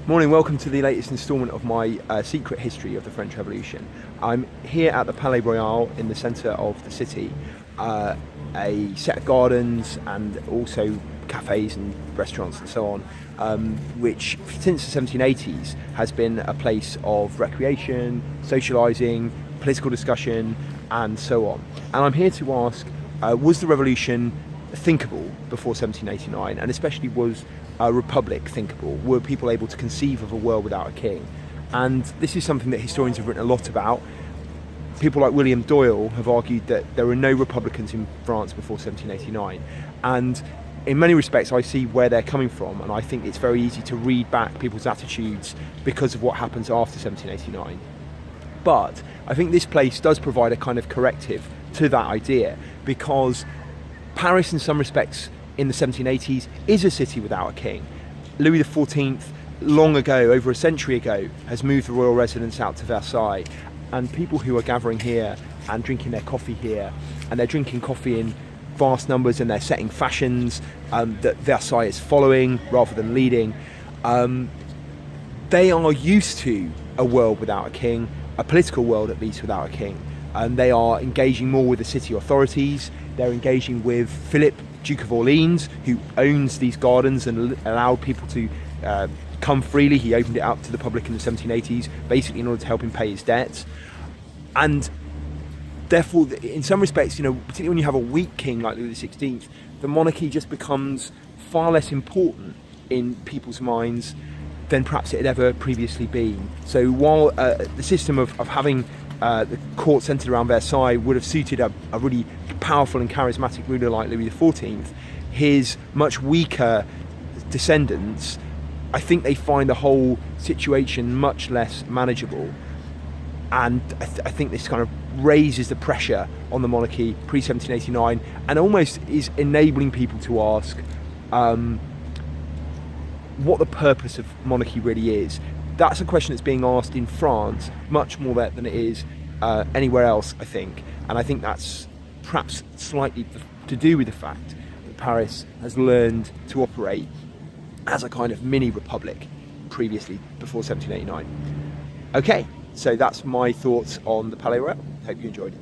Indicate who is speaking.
Speaker 1: Morning, welcome to the latest instalment of my secret history of the French Revolution. I'm here at the Palais-Royal in the centre of the city, a set of gardens and also cafes and restaurants and so on, which since the 1780s has been a place of recreation, socialising, political discussion and so on. And I'm here to ask, was the revolution thinkable before 1789, and especially was a republic thinkable? Were people able to conceive of a world without a king? And this is something that historians have written a lot about. People like William Doyle have argued that there were no republicans in France before 1789, and in many respects I see where they're coming from, and I think it's very easy to read back people's attitudes because of what happens after 1789. But I think this place does provide a kind of corrective to that idea, because Paris in some respects in the 1780s is a city without a king. Louis XIV, long ago, over a century ago, has moved the royal residence out to Versailles, and people who are gathering here and drinking their coffee here, and they're drinking coffee in vast numbers and they're setting fashions that Versailles is following rather than leading. They are used to a world without a king, a political world at least without a king, and they are engaging more with the city authorities. They're engaging with Philip, Duke of Orleans, who owns these gardens and allowed people to come freely. He opened it up to the public in the 1780s, basically in order to help him pay his debts. And therefore, in some respects, particularly when you have a weak king like Louis XVI, the monarchy just becomes far less important in people's minds than perhaps it had ever previously been. So while the system of having the court centred around Versailles would have suited a really powerful and charismatic ruler like Louis XIV, his much weaker descendants, I think they find the whole situation much less manageable. And I think this kind of raises the pressure on the monarchy pre-1789 and almost is enabling people to ask what the purpose of monarchy really is. That's a question that's being asked in France much more than it is anywhere else, I think. And I think that's perhaps slightly to do with the fact that Paris has learned to operate as a kind of mini republic previously, before 1789. Okay, so that's my thoughts on the Palais-Royal. Hope you enjoyed it.